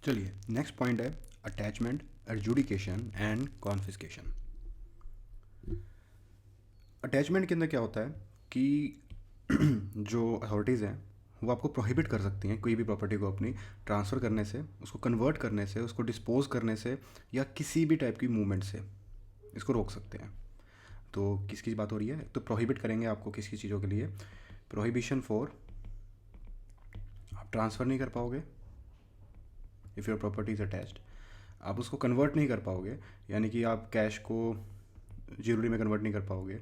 चलिए next point है attachment, adjudication and confiscation. Attachment के अंदर क्या होता है कि जो अथॉरिटीज़ हैं वो आपको प्रोहिबिट कर सकती हैं कोई भी प्रॉपर्टी को अपनी ट्रांसफ़र करने से, उसको कन्वर्ट करने से, उसको डिस्पोज करने से या किसी भी टाइप की मूवमेंट से इसको रोक सकते हैं। तो किसकी बात हो रही है? तो प्रोहिबिट करेंगे आपको किस किस चीज़ों के लिए? प्रोहिबिशन फॉर, आप ट्रांसफ़र नहीं कर पाओगे if your property is attached, आप उसको कन्वर्ट नहीं कर पाओगे, यानी कि आप कैश को ज्वेलरी में कन्वर्ट नहीं कर पाओगे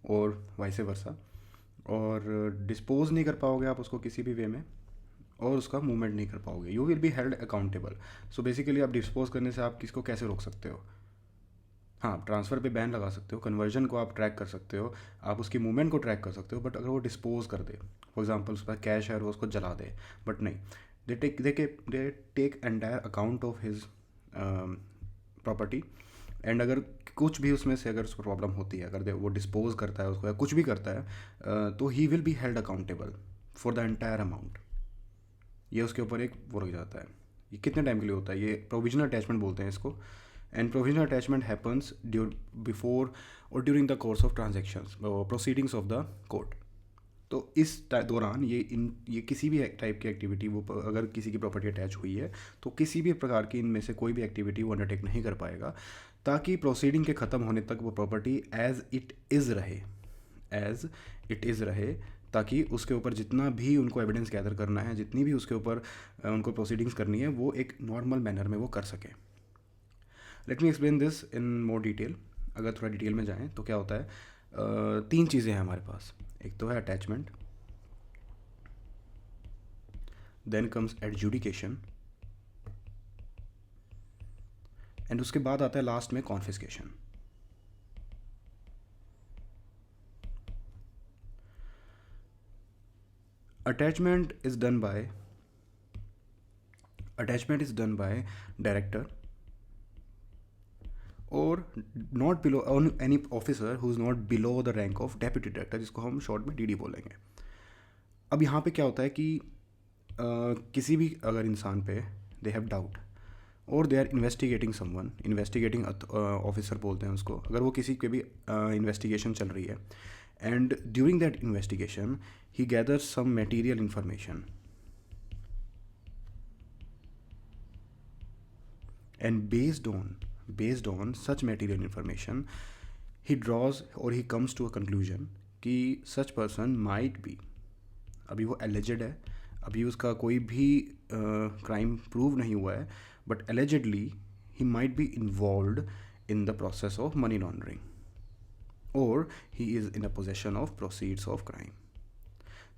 और वाइस वर्सा, और डिस्पोज नहीं कर पाओगे आप उसको किसी भी वे में, और उसका मूवमेंट नहीं कर पाओगे। You will be held accountable. So basically आप डिस्पोज करने से आप किसको कैसे रोक सकते हो? हाँ, ट्रांसफ़र पे बैन लगा सकते हो, कन्वर्जन को आप ट्रैक कर सकते हो, आप उसकी मूवमेंट को ट्रैक कर सकते हो, बट अगर वो डिस्पोज कर दे, फॉर एग्जांपल उसके पास कैश है और वो उसको जला दे, बट नहीं, they take entire account of his property. And अगर कुछ भी उसमें से अगर उसको प्रॉब्लम होती है, अगर वो डिस्पोज करता है उसको या कुछ भी करता है, तो he will be held accountable for the entire amount. ये उसके ऊपर एक वो लग जाता है। ये कितने टाइम के लिए होता है? ये प्रोविजनल अटैचमेंट बोलते हैं इसको। And provisional attachment happens before और during the course of transactions proceedings of the court. तो इस दौरान ये किसी भी टाइप की एक्टिविटी, वो अगर किसी की प्रॉपर्टी अटैच हुई है तो किसी भी प्रकार की इनमें से कोई भी एक्टिविटी वो अंडरटेक नहीं कर पाएगा, ताकि प्रोसीडिंग के ख़त्म होने तक वो प्रॉपर्टी एज इट इज़ रहे, ताकि उसके ऊपर जितना भी उनको एविडेंस गैदर करना है, जितनी भी उसके ऊपर उनको प्रोसीडिंग्स करनी है, वो एक नॉर्मल मैनर में वो कर सकें। Let me explain this in more detail. अगर थोड़ा डिटेल में जाएँ तो क्या होता है, तीन चीज़ें हैं हमारे पास। एक तो है attachment, then comes adjudication, and उसके बाद आता है लास्ट में confiscation. Attachment is done by director और not below any officer who is not below the rank of deputy director, जिसको हम शॉर्ट में डीडी बोलेंगे। अब यहाँ पे क्या होता है कि किसी भी अगर इंसान पे दे हैव डाउट और they are investigating someone, investigating officer बोलते हैं उसको, अगर वो किसी के भी इन्वेस्टिगेशन चल रही है, and during that investigation he gathers some material information, and based on such material information he draws और he comes to a conclusion कि सच पर्सन माइट बी, अभी वो एलिजेड है, अभी उसका कोई भी क्राइम प्रूव नहीं हुआ है, but allegedly he might be involved in the process of money laundering और he is in a possession of proceeds of crime.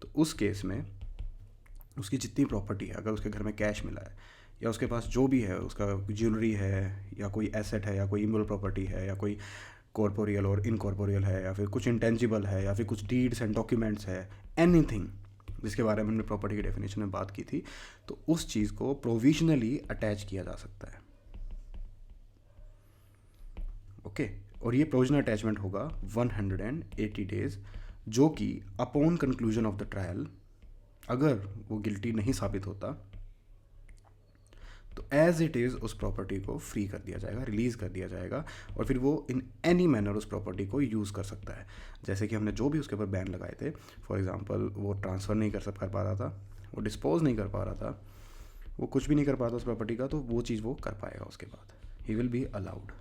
तो उस केस में उसकी जितनी प्रॉपर्टी है, अगर उसके घर में कैश मिला है या उसके पास जो भी है, उसका ज्वेलरी है या कोई एसेट है या कोई इमोरल प्रॉपर्टी है या कोई कॉर्पोरियल और इनकॉर्पोरियल है या फिर कुछ इंटेंजिबल है या फिर कुछ डीड्स एंड डॉक्यूमेंट्स है, एनीथिंग जिसके बारे में हमने प्रॉपर्टी की डेफिनेशन में बात की थी, तो उस चीज़ को प्रोविजनली अटैच किया जा सकता है। ओके, और ये प्रोविजनल अटैचमेंट होगा 180 डेज, जो कि upon conclusion of the trial, अगर वो गिल्टी नहीं साबित होता तो एज इट इज़ उस प्रॉपर्टी को फ्री कर दिया जाएगा, रिलीज़ कर दिया जाएगा, और फिर वो इन एनी मैनर उस प्रॉपर्टी को यूज़ कर सकता है। जैसे कि हमने जो भी उसके ऊपर बैन लगाए थे, फॉर एग्जांपल वो ट्रांसफ़र नहीं कर पा रहा था, वो डिस्पोज नहीं कर पा रहा था, वो कुछ भी नहीं कर पा रहा था उस प्रॉपर्टी का, तो वो चीज़ वो कर पाएगा उसके बाद, he will be allowed.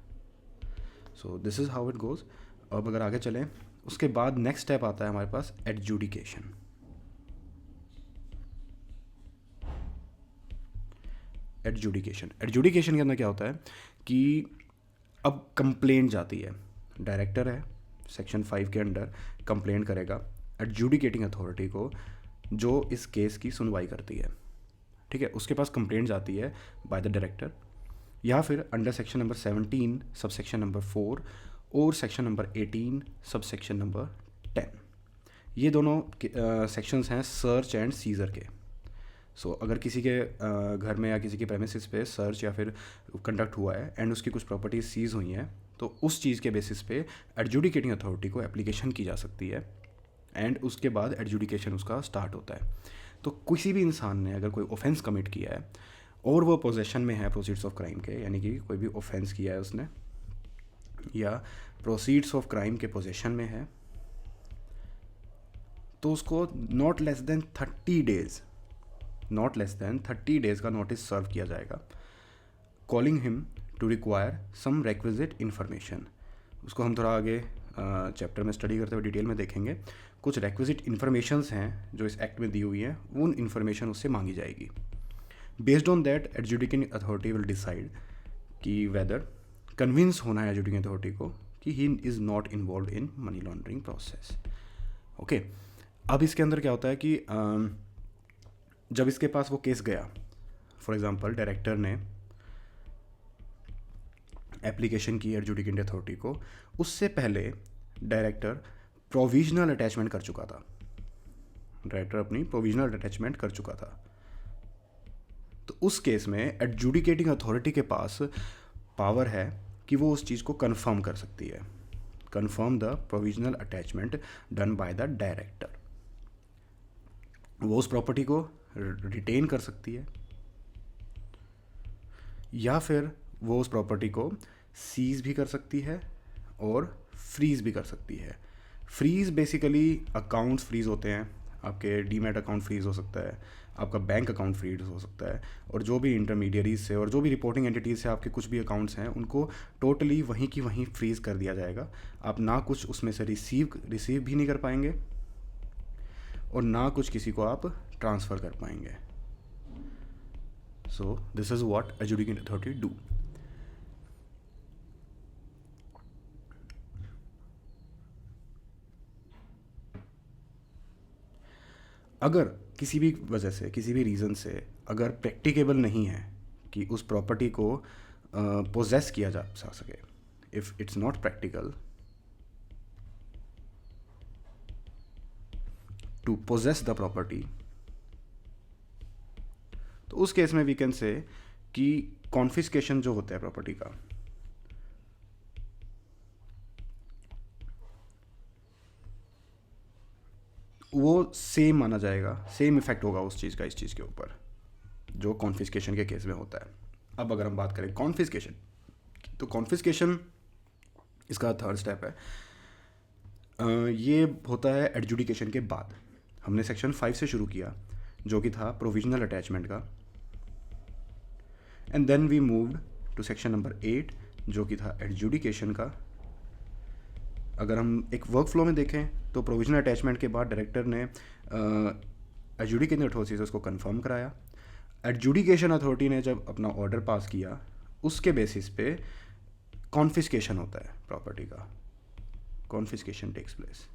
So this is how it goes. अब अगर आगे चलें, उसके बाद नेक्स्ट स्टेप आता है हमारे पास एडजुडिकेशन। एडजुडिकेशन के अंदर क्या होता है कि अब कंप्लेंट जाती है, डायरेक्टर है सेक्शन 5 के अंडर कंप्लेंट करेगा एडजुडिकेटिंग अथॉरिटी को, जो इस केस की सुनवाई करती है। ठीक है, उसके पास कंप्लेंट जाती है बाय द डायरेक्टर, या फिर under section number 17 sub section number 4 और section number 18 sub section number 10। ये दोनों सेक्शंस हैं सर्च एंड सीजर के। सो अगर किसी के घर में या किसी के प्रेमिसेस पे सर्च या फिर कंडक्ट हुआ है एंड उसकी कुछ प्रॉपर्टीज सीज हुई हैं, तो उस चीज़ के बेसिस पे एडजुडिकेटिंग अथॉरिटी को एप्लीकेशन की जा सकती है, एंड उसके बाद एडजुडिकेशन उसका स्टार्ट होता है। तो किसी भी इंसान ने अगर कोई ऑफेंस कमिट किया है और वो पोजेशन में है प्रोसीड्स ऑफ क्राइम के, यानी कि कोई भी ऑफेंस किया है उसने या प्रोसीड्स ऑफ क्राइम के पोजेशन में है, तो उसको नॉट लेस देन 30 डेज़ का नोटिस सर्व किया जाएगा, calling him to require some requisite information. उसको हम थोड़ा आगे चैप्टर में स्टडी करते हुए डिटेल में देखेंगे। कुछ रेक्विजिट इन्फॉर्मेशंस हैं जो इस एक्ट में दी हुई हैं, उन इन्फॉर्मेशन उससे मांगी जाएगी। Based on that adjudicating authority will decide कि वेदर कन्विंस होना है एडजुडिकेटिंग अथॉरिटी को कि he is not involve in money laundering process. Okay, अब इसके अंदर क्या होता है कि जब इसके पास वो केस गया, फॉर एग्जांपल डायरेक्टर ने एप्लीकेशन की एडजुडिकेटिंग अथॉरिटी को, उससे पहले डायरेक्टर प्रोविजनल अटैचमेंट कर चुका था, डायरेक्टर अपनी प्रोविजनल अटैचमेंट कर चुका था। तो उस केस में एडजुडिकेटिंग अथॉरिटी के पास पावर है कि वो उस चीज़ को कंफर्म कर सकती है, confirm the provisional attachment done by the director. वो उस प्रॉपर्टी को रिटेन कर सकती है या फिर वो उस प्रॉपर्टी को सीज भी कर सकती है और फ्रीज़ भी कर सकती है। फ्रीज़ बेसिकली अकाउंट्स फ्रीज़ होते हैं, आपके डीमैट अकाउंट फ्रीज़ हो सकता है, आपका बैंक अकाउंट फ्रीज हो सकता है, और जो भी इंटरमीडियरीज से और जो भी रिपोर्टिंग एंटिटीज से आपके कुछ भी अकाउंट्स हैं उनको टोटली वहीं की वहीं फ्रीज़ कर दिया जाएगा। आप ना कुछ उसमें से रिसीव भी नहीं कर पाएंगे और ना कुछ किसी को आप ट्रांसफ़र कर पाएंगे। So this is what adjudicating authority do. अगर किसी भी वजह से, किसी भी रीज़न से अगर प्रैक्टिकेबल नहीं है कि उस प्रॉपर्टी को पोजेस किया जा सके, if it's not practical to possess the property, तो उस केस में वी कैन से कि कॉन्फिस्केशन जो होता है प्रॉपर्टी का, वो सेम माना जाएगा, सेम इफेक्ट होगा उस चीज़ का इस चीज़ के ऊपर जो कॉन्फिस्केशन के केस में होता है। अब अगर हम बात करें कॉन्फिस्केशन, तो कॉन्फिस्केशन इसका थर्ड स्टेप है। ये होता है एडजुडिकेशन के बाद। हमने सेक्शन 5 से शुरू किया जो कि था प्रोविजनल अटैचमेंट का, and then we moved to section number 8 जो कि था एडजुडिकेशन का। अगर हम एक वर्क फ्लो में देखें तो प्रोविजनल अटैचमेंट के बाद डायरेक्टर ने एडजुडिकेटिंग अथॉरिटी से उसको कंफर्म कराया। एडजुडिकेशन अथॉरिटी ने जब अपना ऑर्डर पास किया, उसके बेसिस पे कॉन्फिस्केशन होता है प्रॉपर्टी का, कॉन्फिस्केशन टेक्स प्लेस।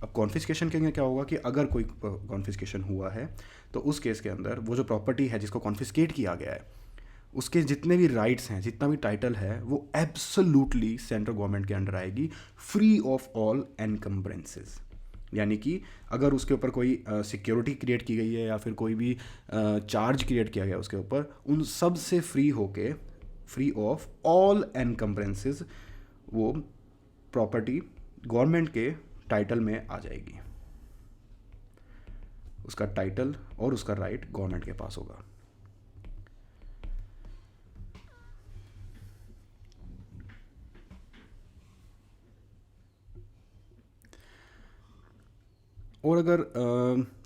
अब कॉन्फिस्केशन के लिए क्या होगा कि अगर कोई कॉन्फिस्केशन हुआ है तो उस केस के अंदर वो जो प्रॉपर्टी है जिसको कॉन्फिस्केट किया गया है, उसके जितने भी राइट्स हैं, जितना भी टाइटल है, वो एब्सोल्युटली सेंट्रल गवर्नमेंट के अंडर आएगी, फ्री ऑफ ऑल एनकम्ब्रेंसेस। यानी कि अगर उसके ऊपर कोई सिक्योरिटी क्रिएट की गई है या फिर कोई भी चार्ज क्रिएट किया गया उसके ऊपर, उन सब से फ्री होके, फ्री ऑफ ऑल एनकम्ब्रेंसेस, वो प्रॉपर्टी गवर्नमेंट के टाइटल में आ जाएगी। उसका टाइटल और उसका राइट गवर्नमेंट के पास होगा। और अगर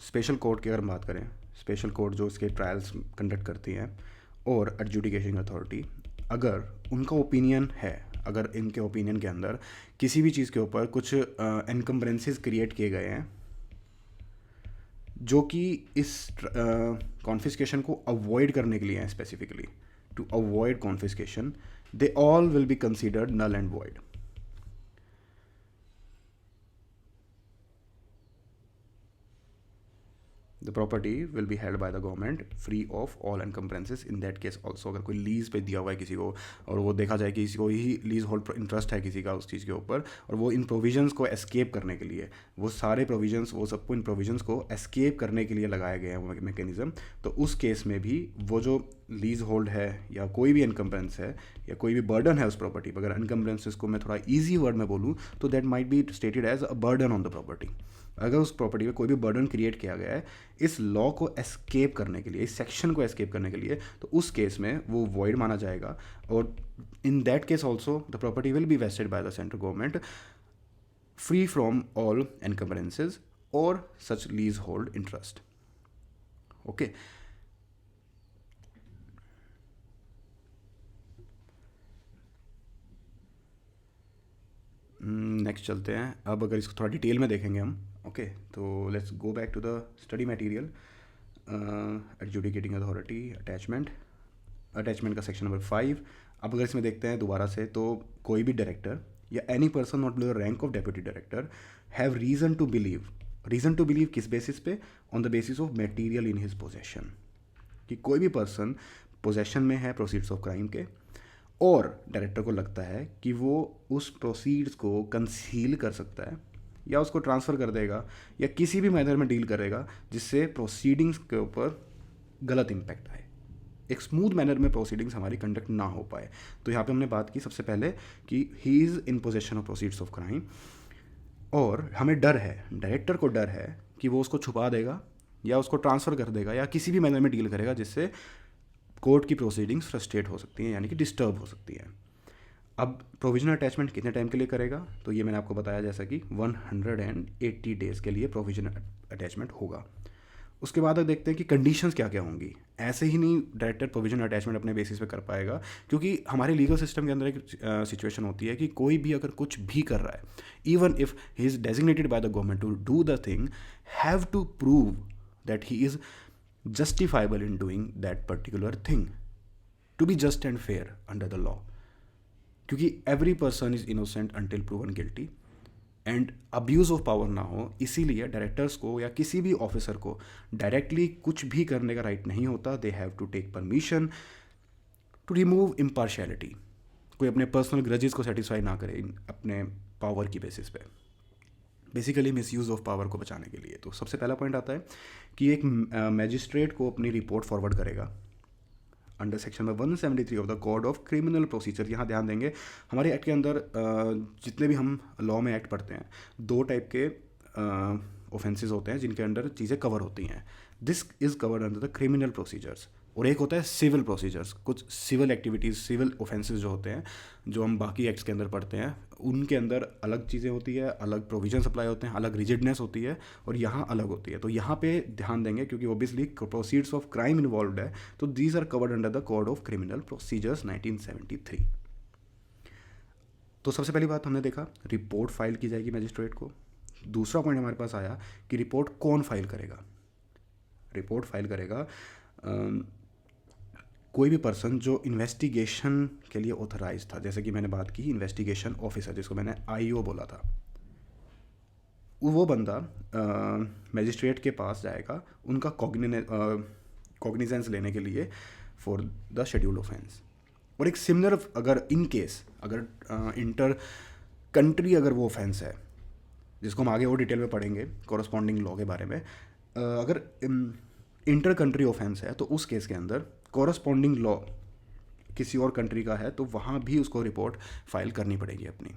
स्पेशल कोर्ट की अगर हम बात करें, स्पेशल कोर्ट जो इसके ट्रायल्स कंडक्ट करती हैं, और एडजुडिकेशन अथॉरिटी, अगर उनका ओपिनियन है, अगर इनके ओपिनियन के अंदर किसी भी चीज़ के ऊपर कुछ एनकम्ब्रेंसेस क्रिएट किए गए हैं जो कि इस कॉन्फिस्केशन को अवॉइड करने के लिए हैं, specifically to avoid confiscation, they all will be considered null and void. The property will be held by the government free of all encumbrances in that case also। अगर कोई लीज पे दिया हुआ है किसी को और वो देखा जाए कि किसी को ही लीज होल्ड इंटरेस्ट है किसी का उस चीज़ के ऊपर, और वो इन प्रोविजंस को एस्केप करने के लिए, वो सारे प्रोविजंस, वो सबको इन प्रोविजंस को एस्केप करने के लिए लगाया गया है मैकेनिज्म, तो उस केस में भी वो जो लीज होल्ड है या कोई भी एनकम्ब्रेंस है या कोई भी बर्डन है उस प्रॉपर्टी पर, अगर एनकम्ब्रेंसेस को मैं थोड़ा ईजी वर्ड में बोलूँ तो that might be stated as a burden on the property. अगर उस प्रॉपर्टी पे कोई भी बर्डन क्रिएट किया गया है इस लॉ को एस्केप करने के लिए, इस सेक्शन को एस्केप करने के लिए, तो उस केस में वो वॉइड माना जाएगा। और in that case also the property will be vested by the central government free from all encumbrances और such leasehold interest. Okay, next चलते हैं। अब अगर इसको थोड़ा डिटेल में देखेंगे हम, ओके, तो let's go back to the study material. Adjudicating authority, attachment, attachment का सेक्शन नंबर 5। अब अगर इसमें देखते हैं दोबारा से, तो कोई भी डायरेक्टर या any person not below the rank of deputy director have reason to believe, reason to believe किस बेसिस पे? On the basis of material in his possession, कि कोई भी पर्सन पोजेशन में है प्रोसीड्स ऑफ क्राइम के, और डायरेक्टर को लगता है कि वो उस प्रोसीड्स को कंसील कर सकता है या उसको ट्रांसफ़र कर देगा या किसी भी मैनर में डील करेगा जिससे प्रोसीडिंग्स के ऊपर गलत इम्पैक्ट आए, एक स्मूथ मैनर में प्रोसीडिंग्स हमारी कंडक्ट ना हो पाए। तो यहाँ पे हमने बात की सबसे पहले कि ही is in possession of proceeds of crime, और हमें डर है, डायरेक्टर को डर है कि वो उसको छुपा देगा या उसको ट्रांसफ़र कर देगा या किसी भी मैनर में डील करेगा जिससे कोर्ट की प्रोसीडिंग्स फ्रस्ट्रेट हो सकती हैं, यानी कि डिस्टर्ब हो सकती हैं। अब प्रोविजनल अटैचमेंट कितने टाइम के लिए करेगा? तो ये मैंने आपको बताया जैसा कि 180 डेज़ के लिए प्रोविजनल अटैचमेंट होगा। उसके बाद अब देखते हैं कि कंडीशंस क्या क्या होंगी। ऐसे ही नहीं डायरेक्टर प्रोविजनल अटैचमेंट अपने बेसिस पे कर पाएगा, क्योंकि हमारे लीगल सिस्टम के अंदर एक सिचुएशन होती है कि कोई भी अगर कुछ भी कर रहा है, even if he is designated by the government to do the thing, have to prove that he is justifiable in doing that particular thing to be just and fair under the law, क्योंकि every person is innocent until proven guilty and abuse of power ना हो। इसीलिए directors को या किसी भी officer को directly कुछ भी करने का राइट नहीं होता। They have to take permission to remove impartiality, कोई अपने पर्सनल ग्रजेस को सेटिस्फाई ना करे अपने पावर की बेसिस पे, बेसिकली मिसयूज़ ऑफ पावर को बचाने के लिए। तो सबसे पहला पॉइंट आता है कि एक मैजिस्ट्रेट को अपनी रिपोर्ट फॉरवर्ड करेगा under section number 173 of the code of criminal procedure. यहाँ ध्यान देंगे हमारे एक्ट के अंदर जितने भी हम लॉ में एक्ट पढ़ते हैं, दो टाइप के ऑफेंसेस होते हैं जिनके अंडर चीज़ें कवर होती हैं। This is covered under the criminal procedures, और एक होता है सिविल प्रोसीजर्स। कुछ सिविल एक्टिविटीज़, सिविल ऑफेंसेस जो होते हैं, जो हम बाकी एक्ट्स के अंदर पढ़ते हैं, उनके अंदर अलग चीज़ें होती है, अलग प्रोविजन अप्लाई होते हैं, अलग रिजिडनेस होती है, और यहाँ अलग होती है। तो यहाँ पे ध्यान देंगे क्योंकि obviously proceeds of crime involve है, तो these are covered under the code of criminal procedures 1973। तो सबसे पहली बात हमने देखा रिपोर्ट फाइल की जाएगी मैजिस्ट्रेट को। दूसरा पॉइंट हमारे पास आया कि रिपोर्ट कौन फाइल करेगा। रिपोर्ट फाइल करेगा कोई भी पर्सन जो इन्वेस्टिगेशन के लिए ऑथराइज था, जैसे कि मैंने बात की इन्वेस्टिगेशन ऑफिसर, जिसको मैंने आईओ बोला था। वो बंदा मैजिस्ट्रेट के पास जाएगा उनका कॉग्निजेंस लेने के लिए फॉर द शेड्यूल ऑफेंस। और एक सिमिलर अगर इन केस अगर इंटर कंट्री अगर वो ऑफेंस है, जिसको हम आगे और डिटेल में पढ़ेंगे कॉरस्पॉन्डिंग लॉ के बारे में, अगर इंटर कंट्री ऑफेंस है तो उस केस के अंदर कॉरस्पॉन्डिंग लॉ किसी और कंट्री का है तो वहाँ भी उसको रिपोर्ट फाइल करनी पड़ेगी अपनी,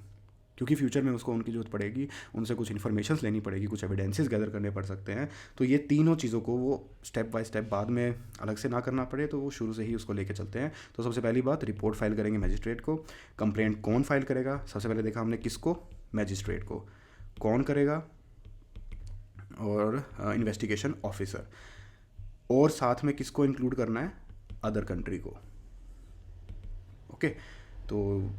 क्योंकि फ्यूचर में उसको उनकी ज़रूरत पड़ेगी, उनसे कुछ इन्फॉर्मेशंस लेनी पड़ेगी, कुछ एविडेंसेस गैदर करने पड़ सकते हैं। तो ये तीनों चीज़ों को वो स्टेप बाय स्टेप बाद में अलग से ना करना पड़े, तो वो शुरू से ही उसको लेके चलते हैं। तो सबसे पहली बात रिपोर्ट फाइल करेंगे मैजिस्ट्रेट को। कंप्लेंट कौन फाइल करेगा? सबसे पहले देखा हमने किसको, मैजिस्ट्रेट को। कौन करेगा? और इन्वेस्टिगेशन ऑफिसर। और साथ में किसको इंक्लूड करना है? अदर कंट्री को। ओके, तो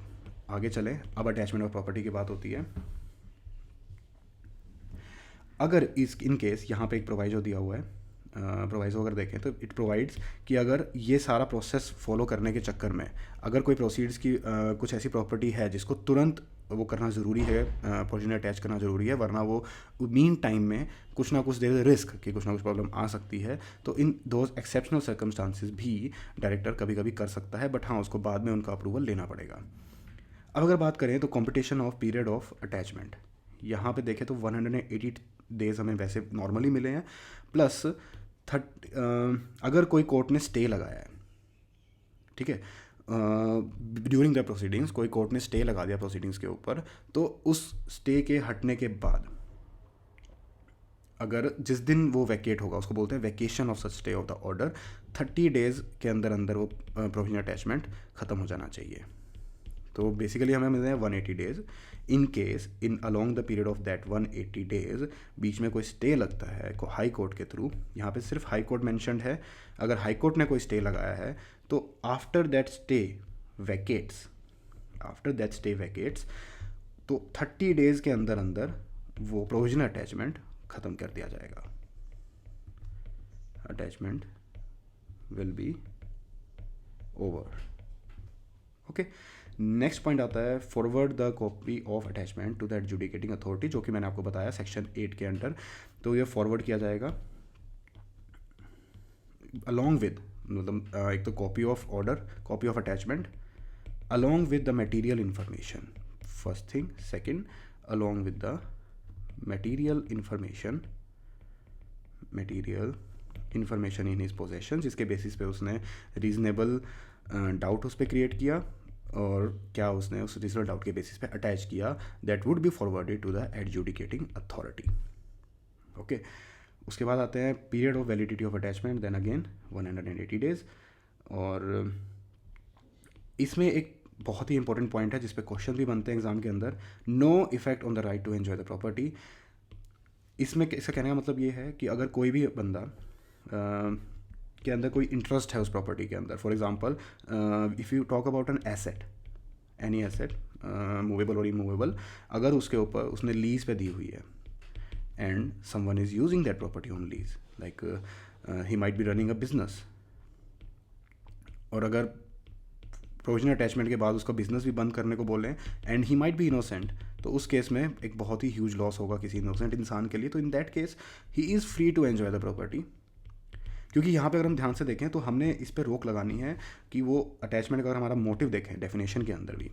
आगे चलें। अब अटैचमेंट ऑफ प्रॉपर्टी की बात होती है। अगर इन केस यहाँ पे एक प्रोवाइजो दिया हुआ है, प्रोवाइजो अगर देखें तो इट प्रोवाइड्स कि अगर ये सारा प्रोसेस फॉलो करने के चक्कर में अगर कोई प्रोसीड्स की कुछ ऐसी प्रॉपर्टी है जिसको तुरंत वो करना ज़रूरी है, प्रोविजन अटैच करना ज़रूरी है, वरना वो मीन टाइम में कुछ ना कुछ देर रिस्क कि कुछ ना कुछ प्रॉब्लम आ सकती है, तो इन दोज एक्सेप्शनल सर्कमस्टांसिस भी डायरेक्टर कभी कभी कर सकता है, बट हाँ उसको बाद में उनका अप्रूवल लेना पड़ेगा। अब अगर बात करें तो competition of period of attachment, यहाँ पे देखें तो 180 डेज़ हमें वैसे नॉर्मली मिले हैं, प्लस अगर कोई कोर्ट ने स्टे लगाया है, ठीक है, ड्यूरिंग द प्रोसीडिंग्स कोई कोर्ट ने स्टे लगा दिया प्रोसीडिंग्स के ऊपर, तो उस स्टे के हटने के बाद अगर जिस दिन वो वैकेट होगा उसको बोलते हैं vacation of such stay of the order, 30 days के अंदर अंदर वो प्रोविजनल अटैचमेंट ख़त्म हो जाना चाहिए। तो बेसिकली हमें मिलते हैं 180 days. In case in along the period of that 180 days बीच में कोई स्टे लगता है हाई कोर्ट के थ्रू, यहाँ पे सिर्फ हाई कोर्ट मैंशनड है, अगर हाई कोर्ट ने कोई स्टे लगाया है तो आफ्टर दैट स्टे वैकेट्स तो 30 डेज़ के अंदर अंदर वो प्रोविजनल अटैचमेंट ख़त्म कर दिया जाएगा। Attachment will be over. Okay, next point आता है forward the copy of attachment to the adjudicating authority, जो कि मैंने आपको बताया सेक्शन 8 के अंडर। तो ये फॉरवर्ड किया जाएगा अलॉन्ग विद, मतलब एक तो copy of order, copy of attachment along with the material information, first thing. Second, along with the material information in his possession, जिसके बेसिस पे उसने रीजनेबल डाउट उस पर क्रिएट किया और क्या उसने उस रीजनेबल डाउट के बेसिस पे अटैच किया, that would be forwarded to the adjudicating authority. Okay, उसके बाद आते हैं period of validity of attachment, then again 180 days. और इसमें एक बहुत ही इंपॉर्टेंट पॉइंट है जिस पे क्वेश्चन भी बनते हैं एग्जाम के अंदर, no effect on the right to enjoy the property. इसमें इसका कहने का मतलब ये है कि अगर कोई भी बंदा के अंदर कोई इंटरेस्ट है उस प्रॉपर्टी के अंदर, for example if you talk about an asset, any asset movable और इमूवेबल, अगर उसके ऊपर उसने लीज पे दी हुई है and someone is using that property on lease, like he might B running a business, और अगर प्रोविजनल अटैचमेंट के बाद उसका बिजनेस भी बंद करने को बोलें and he might B innocent, तो उस केस में एक बहुत ही ह्यूज लॉस होगा किसी इनोसेंट इंसान के लिए। तो in that case he is free to enjoy the property. क्योंकि यहाँ पे अगर हम ध्यान से देखें तो हमने इस पर रोक लगानी है कि वो अटैचमेंट का अगर हमारा मोटिव देखें डेफिनेशन के अंदर भी,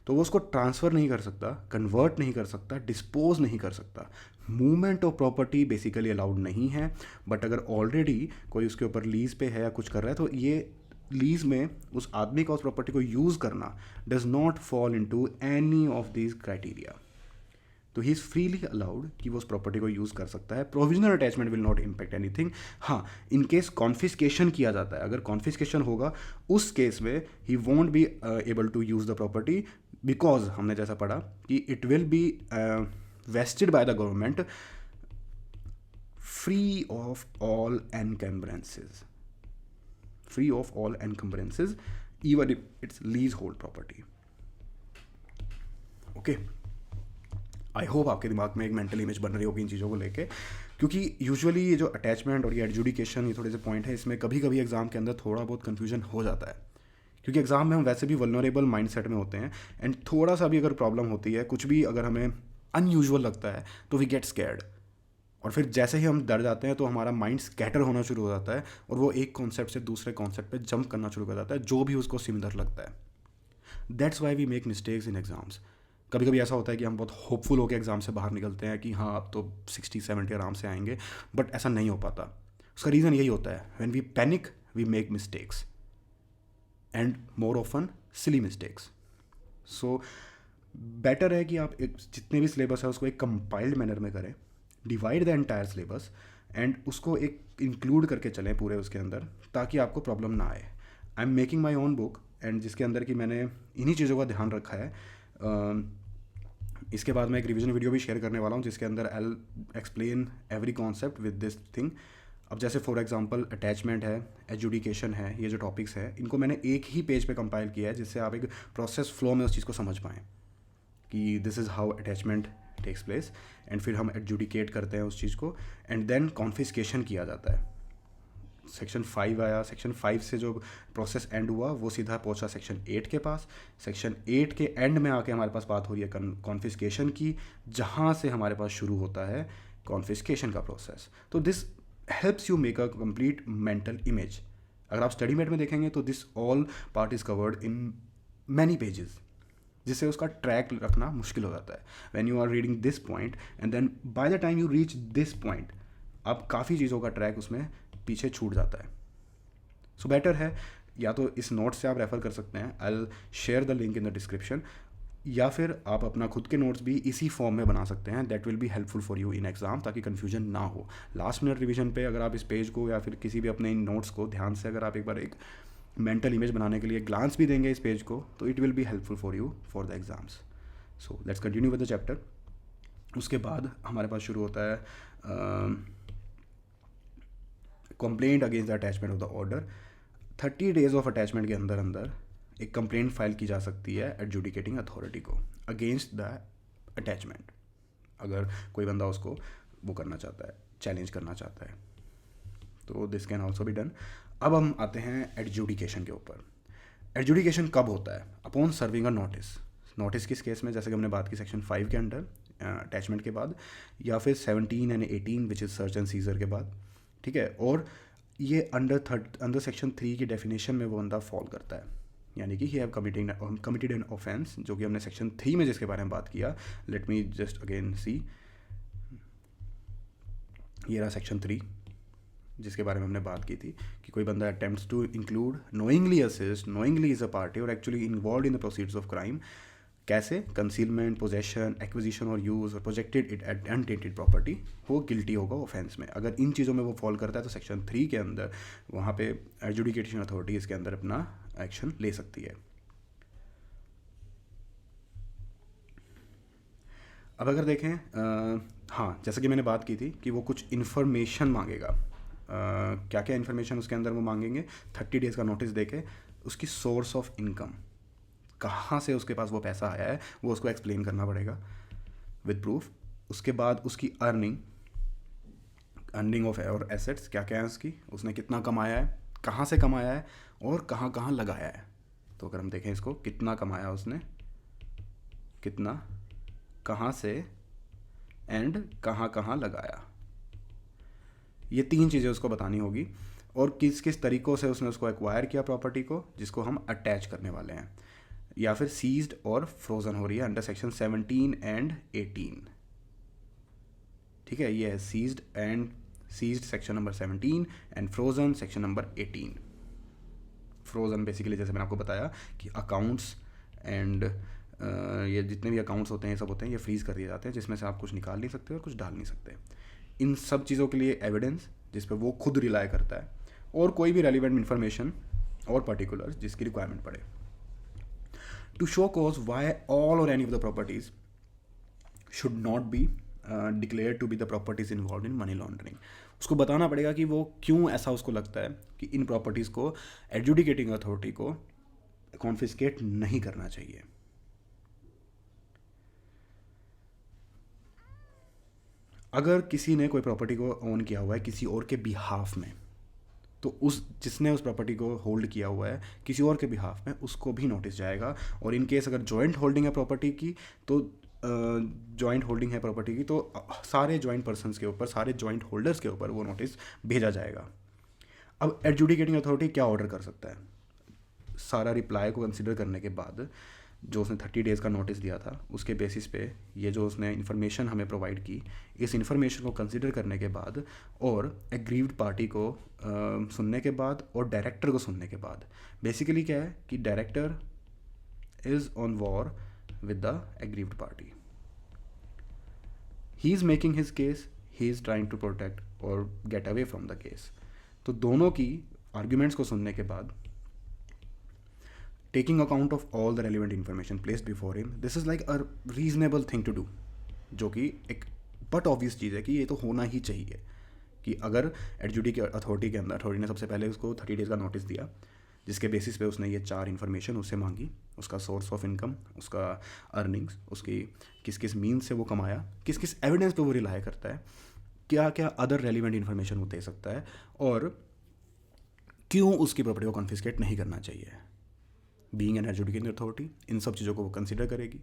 तो वो उसको ट्रांसफ़र नहीं कर सकता, कन्वर्ट नहीं कर सकता, डिस्पोज नहीं कर सकता। Movement of property basically allowed नहीं है, बट अगर ऑलरेडी कोई उसके ऊपर लीज पे है या कुछ कर रहा है तो ये लीज में उस आदमी का उस प्रॉपर्टी को यूज़ करना does not fall into any of this criteria. तो ही इज़ फ्रीली अलाउड कि वो उस प्रॉपर्टी को यूज़ कर सकता है। Provisional attachment will not impact anything. हाँ, इन केस कॉन्फिस्केशन किया जाता है, अगर कॉन्फिस्केशन होगा उस केस में he won't be able to use the property, because हमने जैसा पढ़ा कि it will be vested by the government free of all encumbrances even if it's leasehold property. ओके, आई होप आपके दिमाग में एक मेंटल इमेज बन रही होगी इन चीज़ों को लेके, क्योंकि यूजुअली ये जो अटैचमेंट और ये एडजुडिकेशन, ये थोड़े से पॉइंट है, इसमें कभी कभी एग्जाम के अंदर थोड़ा बहुत कन्फ्यूजन हो जाता है, क्योंकि एग्जाम में हम वैसे भी वल्नरेबल माइंडसेट में होते हैं एंड थोड़ा सा भी अगर प्रॉब्लम होती है, कुछ भी अगर हमें अनयूजुअल लगता है तो वी गेट स्कैर्ड, और फिर जैसे ही हम डर जाते हैं तो हमारा माइंड स्कैटर होना शुरू हो जाता है और वो एक कॉन्सेप्ट से दूसरे कॉन्सेप्ट पे जंप करना शुरू कर जाता है जो भी उसको सिमिलर लगता है। That's why we make mistakes in exams. कभी कभी ऐसा होता है कि हम बहुत होपफुल होकर एग्जाम से बाहर निकलते हैं कि हाँ अब तो 60-70 आराम से आएंगे, बट ऐसा नहीं हो पाता। उसका रीज़न यही होता है, when we panic we make mistakes and more often silly mistakes. So better है कि आप जितने भी सिलेबस है उसको एक कंपाइल्ड मैनर में करें, divide the entire syllabus and उसको एक इंक्लूड करके चलें पूरे उसके अंदर, ताकि आपको प्रॉब्लम ना आए। I am making my own book and जिसके अंदर कि मैंने इन्हीं चीज़ों का ध्यान रखा है। इसके बाद मैं एक रिवीजन वीडियो भी शेयर करने वाला हूँ जिसके अंदर I will explain every concept with this thing. अब जैसे फॉर एग्जांपल अटैचमेंट है, एजुडिकेशन है, ये जो टॉपिक्स है इनको मैंने एक ही पेज पे कंपाइल किया है जिससे आप एक प्रोसेस फ्लो में उस चीज़ को समझ पाएँ कि this is how attachment takes place, and फिर हम एडजुडिकेट करते हैं उस चीज़ को एंड देन कॉन्फिस्केशन किया जाता है। सेक्शन 5 आया, सेक्शन 5 से जो प्रोसेस एंड हुआ वो सीधा पहुंचा सेक्शन 8 के पास। सेक्शन 8 के एंड में आके हमारे पास बात हो रही है कॉन्फिस्केशन की, जहाँ से हमारे पास शुरू होता है कॉन्फिस्केशन का प्रोसेस। तो this helps you make a complete mental image. अगर आप स्टडी मेट में देखेंगे तो this all part is covered in many pages, जिससे उसका ट्रैक रखना मुश्किल हो जाता है। When you are reading this point and then by the time you reach this point, अब काफ़ी चीज़ों का ट्रैक उसमें पीछे छूट जाता है। सो बेटर है या तो इस नोट से आप रेफ़र कर सकते हैं, I will share the link in the description. या फिर आप अपना खुद के नोट्स भी इसी फॉर्म में बना सकते हैं, that will be helpful for you in exam, ताकि कन्फ्यूजन ना हो। लास्ट मिनट रिवीजन पे अगर आप इस पेज को या फिर किसी भी अपने इन नोट्स को ध्यान से अगर आप एक बार एक मेंटल इमेज बनाने के लिए ग्लांस भी देंगे इस पेज को, तो it will be helpful for you for the exams. So let's continue with the chapter. उसके बाद हमारे पास शुरू होता है complaint against the attachment of the order. 30 days of attachment के अंदर अंदर एक कंप्लेंट फाइल की जा सकती है एडजुडिकेटिंग अथॉरिटी को अगेंस्ट द अटैचमेंट, अगर कोई बंदा उसको वो करना चाहता है, चैलेंज करना चाहता है, तो this can also be done. अब हम आते हैं एडजुडिकेशन के ऊपर। एडजुडिकेशन कब होता है? Upon serving a notice. Notice किस केस में? जैसे कि हमने बात की सेक्शन 5 के अंडर अटैचमेंट के बाद, या फिर 17 and 18 which is search and seizure के बाद, ठीक है। और ये अंडर सेक्शन 3 की डेफिनेशन में वो बंदा फॉल करता है, यानी कि he have committed an offence, जो कि हमने सेक्शन 3 में जिसके बारे में बात किया। लेट मी जस्ट अगेन सी, ये रहा सेक्शन 3 जिसके बारे में हमने बात की थी कि कोई बंदा attempts to include, knowingly assist, knowingly is a party और actually involve in the proceeds of crime. कैसे? कंसीलमेंट, पोजेशन, एक्विजिशन और यूज़ और projected it at untainted property, वो गिल्टी होगा ऑफेंस में। अगर इन चीज़ों में वो फॉल करता है तो सेक्शन 3 के अंदर वहाँ पे एडजुडिकेशन अथॉरिटी इसके अंदर अपना एक्शन ले सकती है। अब अगर देखें हाँ, जैसे कि मैंने बात की थी कि वो कुछ इन्फॉर्मेशन मांगेगा। क्या क्या इन्फॉर्मेशन उसके अंदर वो मांगेंगे? 30 डेज़ का नोटिस देके उसकी सोर्स ऑफ इनकम, कहाँ से उसके पास वो पैसा आया है, वो उसको एक्सप्लेन करना पड़ेगा विद प्रूफ। उसके बाद उसकी अर्निंग ऑफ और एसेट्स क्या क्या है उसकी, उसने कितना कमाया है, कहाँ से कमाया है और कहाँ कहाँ लगाया है। तो अगर हम देखें इसको, कितना कमाया उसने, कितना, कहाँ से एंड कहाँ कहाँ लगाया, ये 3 चीज़ें उसको बतानी होगी। और किस किस तरीक़ों से उसने उसको एक्वायर किया प्रॉपर्टी को, जिसको हम अटैच करने वाले हैं, या फिर सीज्ड और फ्रोज़न हो रही है अंडर सेक्शन 17 एंड 18, ठीक है। ये है seized section number 17 and frozen section number 18। Frozen basically जैसे मैंने आपको बताया कि अकाउंट्स एंड ये जितने भी अकाउंट्स होते हैं ये सब होते हैं, ये फ्रीज़ कर दिए जाते हैं, जिसमें से आप कुछ निकाल नहीं सकते और कुछ डाल नहीं सकते। इन सब चीज़ों के लिए एविडेंस जिस पर वो खुद रिलाई करता है, और कोई भी रेलिवेंट इन्फॉर्मेशन और पर्टिकुलर्स जिसकी रिक्वायरमेंट पड़े। To show cause why all or any of the properties should not be declared to be the properties involved in money laundering, उसको बताना पड़ेगा कि वो क्यों ऐसा उसको लगता है कि इन प्रॉपर्टीज़ को एडजुडिकेटिंग अथॉरिटी को कॉन्फिस्केट नहीं करना चाहिए। अगर किसी ने कोई प्रॉपर्टी को ओन किया हुआ है किसी और के बिहाफ में, तो उस जिसने उस प्रॉपर्टी को होल्ड किया हुआ है किसी और के बिहाफ में, उसको भी नोटिस जाएगा। और इन केस अगर जॉइंट होल्डिंग है प्रॉपर्टी की, तो जॉइंट होल्डिंग है प्रॉपर्टी की, तो सारे जॉइंट पर्सन्स के ऊपर, सारे जॉइंट होल्डर्स के ऊपर वो नोटिस भेजा जाएगा। अब एडजुडिकेटिंग अथॉरिटी क्या ऑर्डर कर सकता है? सारा रिप्लाई को कंसिडर करने के बाद, जो उसने 30 डेज़ का नोटिस दिया था उसके बेसिस पे ये जो उसने इन्फॉर्मेशन हमें प्रोवाइड की, इस इन्फॉर्मेशन को कंसिडर करने के बाद और एग्रीव्ड पार्टी को सुनने के बाद और डायरेक्टर को सुनने के बाद, बेसिकली क्या है कि director is on war with the aggrieved party, he is making his case, he is trying to protect और get away from the case. तो दोनों की आर्ग्यूमेंट्स को सुनने के बाद, taking account of all the relevant information placed before him, this is like a reasonable thing to do, जो कि एक बट ऑब्वियस चीज़ है कि ये तो होना ही चाहिए कि अगर एडजुडिकेटिंग अथॉरिटी के अंदर अथॉरिटी ने सबसे पहले उसको 30 डेज़ का नोटिस दिया, जिसके बेसिस पे उसने ये 4 इन्फॉर्मेशन उससे मांगी, उसका सोर्स ऑफ इनकम, उसका अर्निंग्स, उसकी किस किस मीन से वो कमाया, किस किस एविडेंस पे वो रिलाई करता है, क्या क्या अदर रेलिवेंट इन्फॉर्मेशन वो दे सकता है, और क्यों उसकी प्रॉपर्टी को कॉन्फिस्केट नहीं करना चाहिए। Being an adjudicating authority in सब चीज़ों को वो कंसिडर करेगी।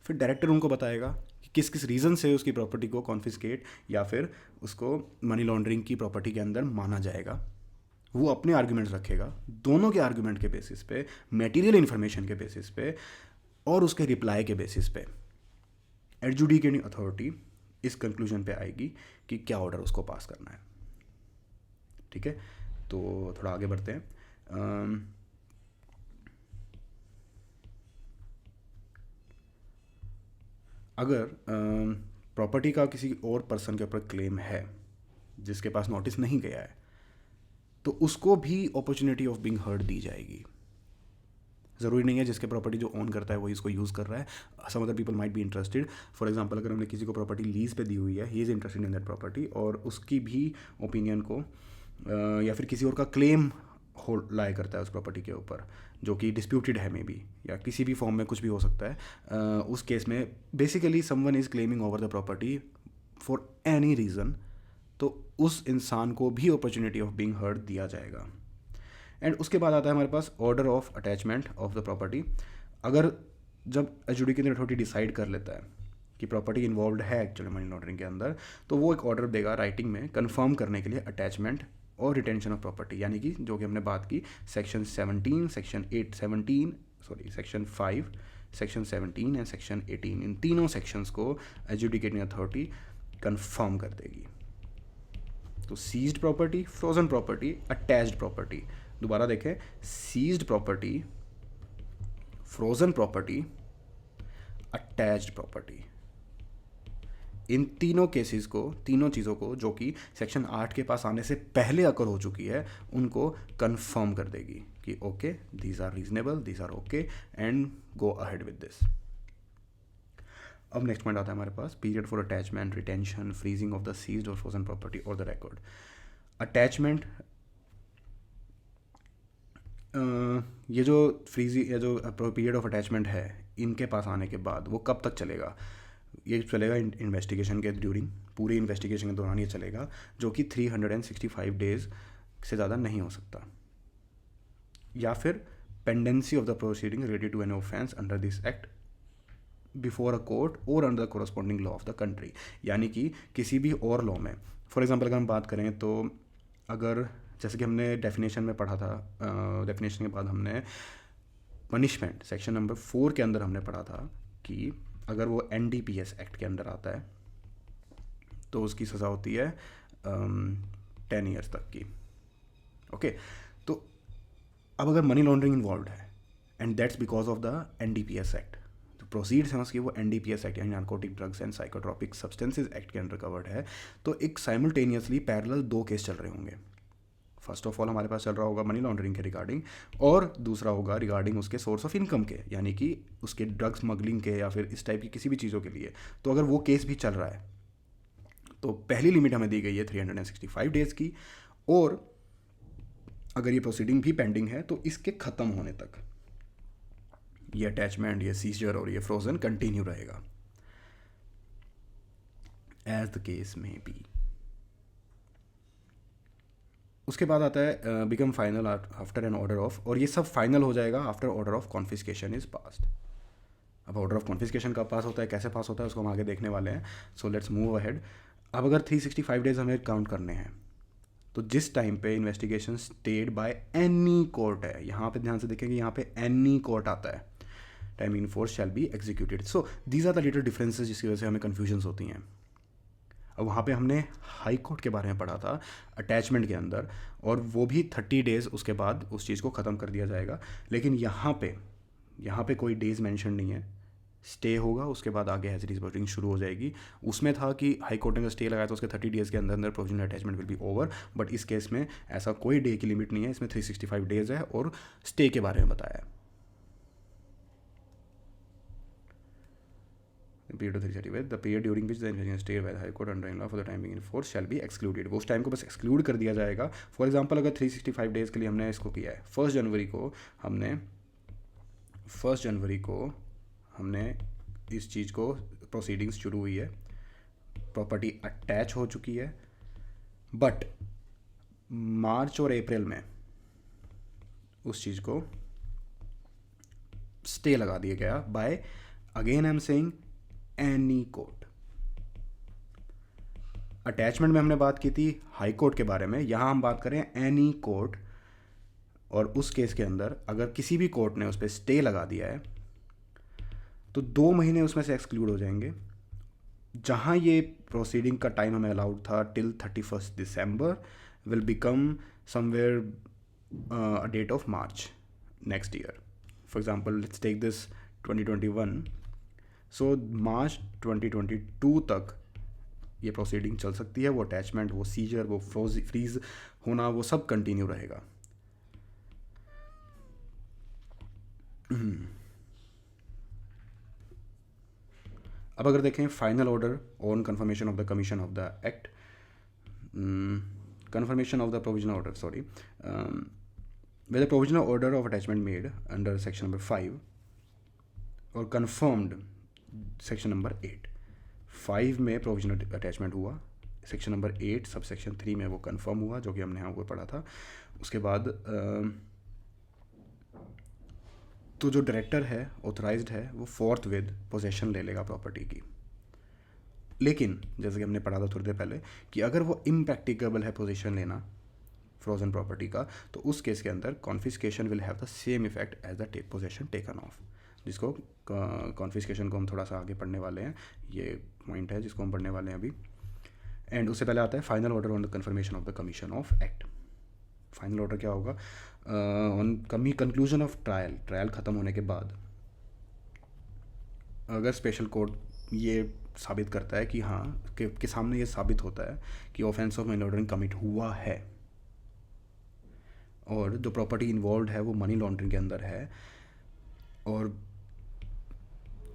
फिर डायरेक्टर उनको बताएगा कि किस किस रीज़न से उसकी प्रॉपर्टी को कॉन्फिस्केट या फिर उसको मनी लॉन्ड्रिंग की प्रॉपर्टी के अंदर माना जाएगा। वो अपने आर्ग्यूमेंट्स रखेगा, दोनों के आर्ग्यूमेंट के बेसिस पे, मटेरियल इन्फॉर्मेशन के बेसिस पे और उसके रिप्लाई के बेसिस पे एडजुडिकेटिंग अथॉरिटी इस कंक्लूजन पे आएगी कि क्या ऑर्डर उसको पास करना है। ठीक है, तो थोड़ा आगे बढ़ते हैं। अगर प्रॉपर्टी का किसी और पर्सन के ऊपर क्लेम है जिसके पास नोटिस नहीं गया है, तो उसको भी अपॉर्चुनिटी ऑफ बीइंग हर्ड दी जाएगी। ज़रूरी नहीं है जिसके प्रॉपर्टी जो ओन करता है वही इसको यूज़ कर रहा है। Some other people might be interested. For example, अगर हमने किसी को प्रॉपर्टी लीज पे दी हुई है, he is interested in that property, और उसकी भी ओपिनियन को या फिर किसी और का क्लेम हो लाई करता है उस प्रॉपर्टी के ऊपर जो कि डिस्प्यूटेड है मे बी, या किसी भी फॉर्म में कुछ भी हो सकता है, उस केस में basically someone is claiming over the property for any reason, तो उस इंसान को भी अपॉर्चुनिटी ऑफ बीइंग हर्ड दिया जाएगा। एंड उसके बाद आता है हमारे पास order of attachment of the property. अगर जब एडजुडिकेटिंग अथॉरिटी डिसाइड कर लेता है कि प्रॉपर्टी इन्वॉल्व है एक्चुअली मनी लॉन्ड्रिंग के अंदर, तो वो एक ऑर्डर देगा राइटिंग में कंफर्म करने के लिए अटैचमेंट और रिटेंशन ऑफ प्रॉपर्टी, यानी कि जो कि हमने बात की section 17, section 817, sorry section 5, section 17 and section 18, इन तीनों सेक्शंस को एडजुडिकेटिंग अथॉरिटी कंफर्म कर देगी। तो seized property, frozen property, attached property, दोबारा देखें, seized property, frozen property, attached property, इन तीनों केसेस को, तीनों चीज़ों को जो कि सेक्शन 8 के पास आने से पहले अकर हो चुकी है, उनको कंफर्म कर देगी कि okay these are reasonable, these are okay and go ahead with this. अब नेक्स्ट पॉइंट आता है हमारे पास period for attachment, retention, freezing of the seized और फ्रोजन प्रॉपर्टी और द रिकॉर्ड। अटैचमेंट, ये जो फ्रीजी या जो पीरियड ऑफ अटैचमेंट है इनके पास आने के बाद वो कब तक चलेगा? ये चलेगा इन्वेस्टिगेशन के ड्यूरिंग, पूरी इन्वेस्टिगेशन के दौरान ये चलेगा, जो कि 365 डेज़ से ज़्यादा नहीं हो सकता, या फिर pendency of the proceeding related to an offence under this act before a court और under the corresponding law of the country, यानी कि किसी भी और लॉ में। फॉर एग्जांपल अगर हम बात करें तो अगर जैसे कि हमने डेफिनेशन में पढ़ा था, डेफिनेशन के बाद हमने पनिशमेंट सेक्शन नंबर 4 के अंदर हमने पढ़ा था कि अगर वो NDPS एक्ट के अंदर आता है तो उसकी सज़ा होती है 10 ईयर्स तक की। ओके, तो अब अगर मनी लॉन्ड्रिंग इन्वॉल्व है and that's because of the NDPS act, तो प्रोसीड्स हैं उसकी वो NDPS एक्ट यानी narcotic drugs and psychotropic substances act के अंडर कवर्ड है, तो एक साइमल्टेनियसली पैरेलल 2 केस चल रहे होंगे। फर्स्ट ऑफ ऑल हमारे पास चल रहा होगा मनी लॉन्ड्रिंग के रिगार्डिंग, और दूसरा होगा रिगार्डिंग उसके सोर्स ऑफ इनकम के, यानी कि उसके ड्रग स्मगलिंग के या फिर इस टाइप की किसी भी चीज़ों के लिए। तो अगर वो केस भी चल रहा है तो पहली लिमिट हमें दी गई है 365 डेज़ की, और अगर ये प्रोसीडिंग भी पेंडिंग है तो इसके ख़त्म होने तक ये अटैचमेंट, ये सीजर और ये फ्रोजन कंटिन्यू रहेगा एज द केस में बी। उसके बाद आता है become final after an order of, और ये सब फाइनल हो जाएगा after order of confiscation is passed. अब ऑर्डर ऑफ कॉन्फिस्केशन कब पास होता है, कैसे पास होता है, उसको हम आगे देखने वाले हैं। So let's move ahead. अब अगर 365 डेज हमें काउंट करने हैं, तो जिस टाइम पे investigation stayed by any court है, यहाँ पे ध्यान से देखेंगे, यहाँ पे एनी कोर्ट आता है, timing in force shall be executed. So these are the little differences जिसकी वजह से हमें कन्फ्यूजन्स होती हैं। अब वहाँ पे हमने हाई कोर्ट के बारे में पढ़ा था अटैचमेंट के अंदर, और वो भी 30 डेज़ उसके बाद उस चीज़ को ख़त्म कर दिया जाएगा। लेकिन यहाँ पे कोई डेज़ मेंशन नहीं है, स्टे होगा, उसके बाद आगे हैजरीज वोटिंग शुरू हो जाएगी। उसमें था कि हाई कोर्ट ने स्टे लगाया तो उसके 30 डेज़ के अंदर अंदर provisional attachment will be over, but इस केस में ऐसा कोई डे की लिमिट नहीं है, इसमें 365 डेज़ है और स्टे के बारे में बताया है। period of 365, the period during which the investigation stayed by the High Court under law for the time being in force shall be excluded। वो उस टाइम को बस एक्सक्लूड कर दिया जाएगा। फॉर एग्जांपल अगर 365 डेज़ के लिए हमने इसको किया है, 1 जनवरी को हमने इस चीज़ को प्रोसीडिंग्स शुरू हुई है, प्रॉपर्टी अटैच हो चुकी है, बट मार्च और अप्रैल में उस चीज़ को स्टे लगा दिया गया by, again I am saying, any court. Attachment में हमने बात की थी हाई कोर्ट के बारे में, यहाँ हम बात करें एनी कोर्ट, और उस केस के अंदर अगर किसी भी कोर्ट ने उस पर स्टे लगा दिया है तो 2 महीने उसमें से एक्सक्लूड हो जाएंगे। जहाँ ये प्रोसीडिंग का टाइम हमें अलाउड था till 31 December will become somewhere a date of March next year. For example let's take this 2021, so March 2022 तक ये प्रोसीडिंग चल सकती है। वो अटैचमेंट, वो सीजर, वो फ्रीज होना, वो सब कंटिन्यू रहेगा। अब अगर देखें final order on confirmation of the commission of the act, confirmation of the provisional order, sorry, where the provisional order of attachment made under section number 5 और confirmed section number 8, 5 में provisional attachment हुआ, section number 8 सब section 3 में वो confirm हुआ, जो कि हमने यहाँ ऊपर पढ़ा था। उसके बाद तो जो डायरेक्टर है ऑथराइज्ड है वो फोर्थ विद पोजेशन ले लेगा प्रॉपर्टी की। लेकिन जैसे कि हमने पढ़ा था थोड़ी देर पहले कि अगर वो इम्प्रैक्टिकेबल है पोजीशन लेना फ्रोजन प्रॉपर्टी का, तो उस केस के अंदर confiscation will have the same effect as the take possession taken of, जिसको कॉन्फिस्केशन को हम थोड़ा सा आगे पढ़ने वाले हैं। ये पॉइंट है जिसको हम पढ़ने वाले हैं अभी। एंड उससे पहले आता है final order on the confirmation of the commission of act. Final order क्या होगा? ऑन कंक्लूजन ऑफ ट्रायल ख़त्म होने के बाद अगर स्पेशल कोर्ट ये साबित करता है कि हाँ के सामने ये साबित होता है कि offence of money laundering commit हुआ है और जो प्रॉपर्टी इन्वॉल्व है वो मनी लॉन्ड्रिंग के अंदर है, और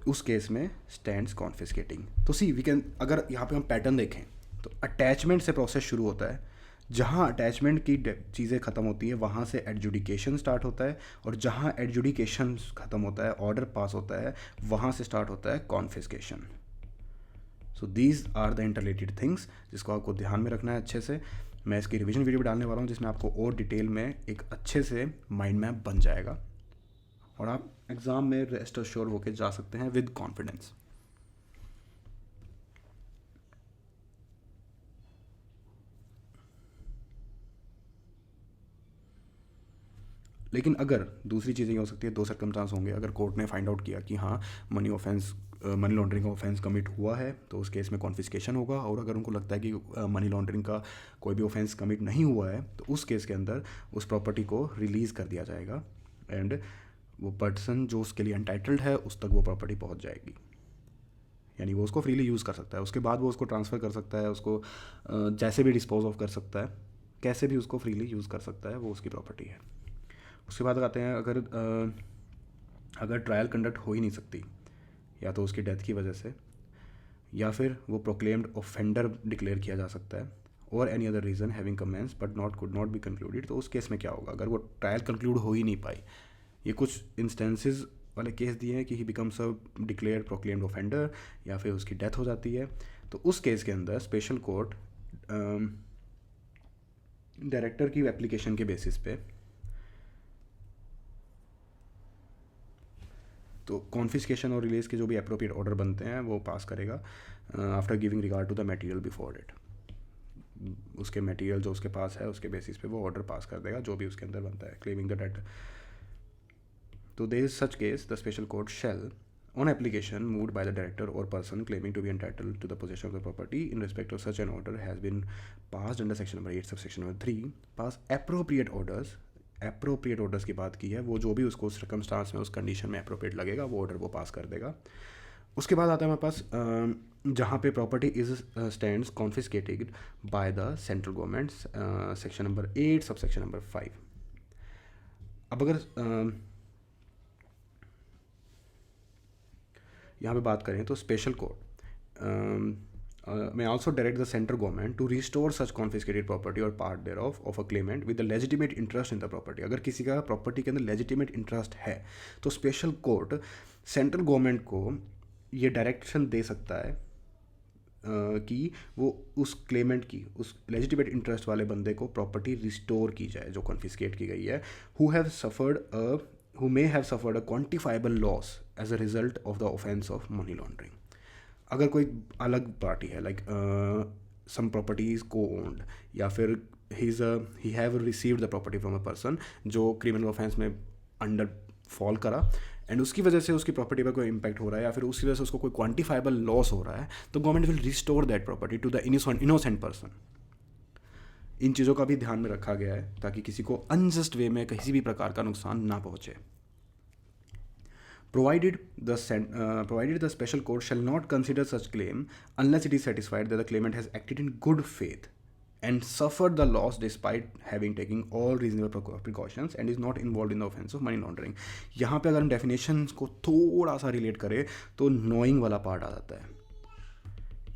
उस केस में स्टैंड्स कॉन्फिस्केटिंग। तो सी वी कैन, अगर यहाँ पे हम पैटर्न देखें तो अटैचमेंट से प्रोसेस शुरू होता है। जहाँ अटैचमेंट की चीज़ें ख़त्म होती हैं वहाँ से एडजुडिकेशन स्टार्ट होता है, और जहाँ एडजुडिकेशन ख़त्म होता है, ऑर्डर पास होता है, वहाँ से स्टार्ट होता है confiscation. So these are the interrelated things जिसको आपको ध्यान में रखना है अच्छे से। मैं इसकी रिवीजन वीडियो भी डालने वाला हूँ जिसमें आपको और डिटेल में एक अच्छे से माइंड मैप बन जाएगा और आप एग्ज़ाम में रेस्ट अश्योर होकर जा सकते हैं विद कॉन्फिडेंस। लेकिन अगर दूसरी चीज़ें ये हो सकती है, दो सर्कमस्टांस होंगे। अगर कोर्ट ने फाइंड आउट किया कि हाँ मनी लॉन्ड्रिंग का ऑफेंस कमिट हुआ है तो उस केस में कॉन्फिस्केशन होगा, और अगर उनको लगता है कि मनी लॉन्ड्रिंग का कोई भी ऑफेंस कमिट नहीं हुआ है तो उस केस के अंदर उस प्रॉपर्टी को रिलीज़ कर दिया जाएगा एंड वो पर्सन जो उसके लिए एंटाइटल्ड है उस तक वो प्रॉपर्टी पहुंच जाएगी, यानी वो उसको फ्रीली यूज़ कर सकता है। उसके बाद वो उसको ट्रांसफ़र कर सकता है, उसको जैसे भी डिस्पोज ऑफ कर सकता है, कैसे भी उसको फ्रीली यूज़ कर सकता है, वो उसकी प्रॉपर्टी है। उसके बाद आते हैं अगर ट्रायल कंडक्ट हो ही नहीं सकती, या तो उसकी डेथ की वजह से, या फिर वो प्रोक्लेम्ड ऑफेंडर डिक्लेयर किया जा सकता है, और any other reason having commence but could not be concluded, तो उस केस में क्या होगा? अगर वो ट्रायल कंक्लूड हो ही नहीं पाई, ये कुछ इंस्टेंसेस वाले केस दिए हैं कि ही becomes a declare proclaimed offender, या फिर उसकी डेथ हो जाती है, तो उस केस के अंदर स्पेशल कोर्ट डायरेक्टर की एप्लीकेशन के बेसिस पे तो कॉन्फिस्केशन और रिलीज के जो भी अप्रोप्रिएट ऑर्डर बनते हैं वो पास करेगा after giving regard to the material before it. उसके मटेरियल जो उसके पास है उसके बेसिस पे वो ऑर्डर पास कर देगा जो भी उसके अंदर बनता है, क्लेमिंग द डेट। तो there is such case the special court shall on application moved by the director or person claiming to be entitled to the possession of the property in respect of such an order has been passed under section number 8 subsection number 3 pass appropriate orders। Appropriate orders की बात की है, वो जो भी उसको circumstance में उस कंडीशन में अप्रोप्रिएट लगेगा वो ऑर्डर वो पास कर देगा। उसके बाद आता है हमारे पास जहाँ पे property is stands confiscated bye the central government, section number 8 sub section number 5। अब अगर यहाँ पे बात करें तो special court may also direct the central government to restore such confiscated property or part thereof of a claimant with the legitimate interest in the property। अगर किसी का प्रॉपर्टी के अंदर लेजिटिमेट इंटरेस्ट है तो स्पेशल कोर्ट सेंट्रल गवर्नमेंट को ये direction दे सकता है कि वो उस क्लेमेंट की, उस लेजिटिमेट इंटरेस्ट वाले बंदे को प्रॉपर्टी रिस्टोर की जाए जो कॉन्फिस्केट की गई है, who may have suffered a quantifiable loss as a result of the offense of money laundering। अगर कोई अलग पार्टी है लाइक सम प्रॉपर्टीज को ओन्ड, या फिर he have received the property from a person जो क्रिमिनल ऑफेंस में under fall करा एंड उसकी वजह से उसकी प्रॉपर्टी पर कोई इम्पैक्ट हो रहा है, या फिर उसकी वजह से उसको कोई क्वांटिफाइबल लॉस हो रहा है, तो government will restore that property to the innocent person. इन चीज़ों का भी ध्यान में रखा गया है ताकि किसी को अनजस्ट वे में किसी भी प्रकार का नुकसान ना पहुँचे। Provided the special court shall not consider such claim unless it is satisfied that the claimant has acted in good faith and suffered the loss despite having taken all reasonable precautions and is not involved in the offense of money laundering. यहाँ पे अगर हम definition को थोड़ा सा relate करें तो knowing वाला पार्ट आ जाता है.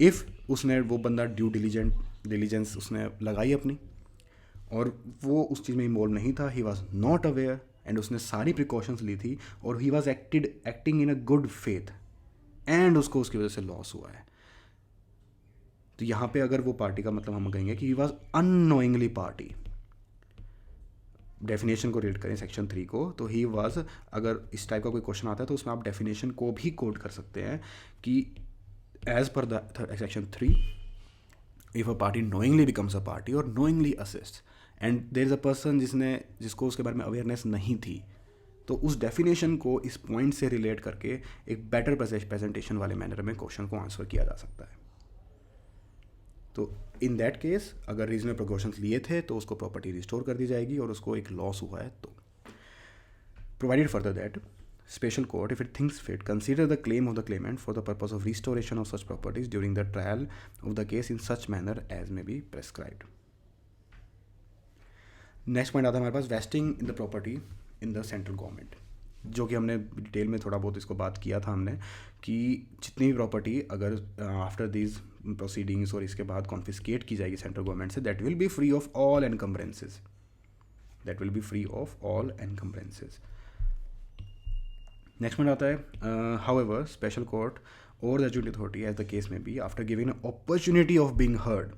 इफ़ उसने वो बंदा ड्यू डिलीजेंस उसने लगाई अपनी और वो उस चीज़ में इन्वॉल्व नहीं था, he was not aware and उसने सारी प्रिकॉशंस ली थी और he was acting in a good faith and उसको उसकी वजह से लॉस हुआ है. तो यहाँ पे अगर वो पार्टी का मतलब हम कहेंगे कि he was unknowingly party. Definition को रीड करें सेक्शन 3 को, तो ही वॉज, अगर इस टाइप का कोई क्वेश्चन आता है तो उसमें आप डेफिनेशन को भी कोट कर सकते हैं कि as per the section 3, if a party knowingly becomes a party और knowingly assist and there is a person जिसको उसके बारे में अवेयरनेस नहीं थी, तो उस डेफिनेशन को इस पॉइंट से रिलेट करके एक बेटर प्रेजेंटेशन वाले मैनर में क्वेश्चन को आंसर किया जा सकता है. तो इन दैट केस अगर रीजनल प्रिकॉशंस लिए थे तो उसको प्रॉपर्टी रिस्टोर कर दी जाएगी और उसको एक लॉस हुआ है तो. Provided further that special court, if it thinks fit, consider the claim of the claimant for the purpose of restoration of such properties during the trial of the case in such manner as may be prescribed. Next point आता है हमारे पास vesting in the property in the central government, जो कि हमने detail में थोड़ा बहुत इसको बात किया था हमने कि जितनी भी प्रॉपर्टी अगर आफ्टर दीज प्रोसीडिंग्स और इसके बाद कॉन्फिस्केट की जाएगी सेंट्रल गवर्नमेंट से, that will be free of all encumbrances. Next point आता है हाउएवर स्पेशल कोर्ट और the adjudicating authority as the case में be after giving an opportunity of being heard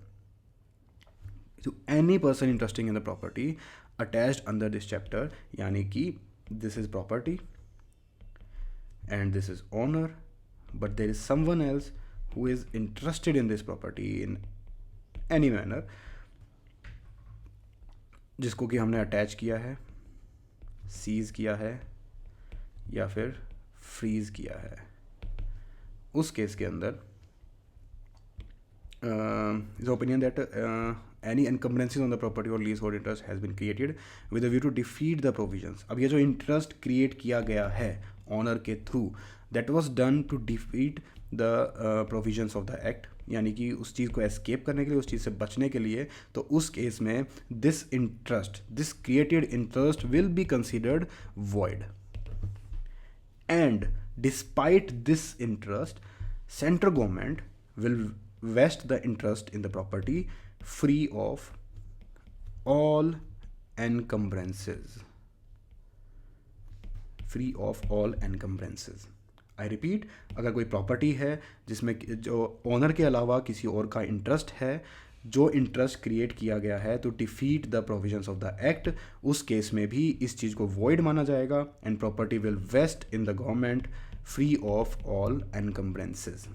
to any person interesting in the property attached under this chapter, यानी कि this is property and this is owner but there is someone else who is interested in this property in any manner, जिसको कि हमने attach किया है, seize किया है या फिर फ्रीज किया है. उस केस के अंदर is opinion that any encumbrances on the property और leasehold interest has been created with a view to defeat the provisions. अब ये जो इंटरेस्ट क्रिएट किया गया है ऑनर के through, that was done to defeat the provisions of the act, यानी कि उस चीज़ को एस्केप करने के लिए, उस चीज़ से बचने के लिए, तो उस केस में this created interest will be considered void. And despite this interest, central government will vest the interest in the property free of all encumbrances. I repeat, अगर कोई प्रॉपर्टी है जिसमें जो ओनर के अलावा किसी और का इंटरेस्ट है, जो इंटरेस्ट क्रिएट किया गया है to defeat the provisions of the act, उस केस में भी इस चीज़ को वॉइड माना जाएगा and property will vest in the government free of all एनकम्बरेंसेस.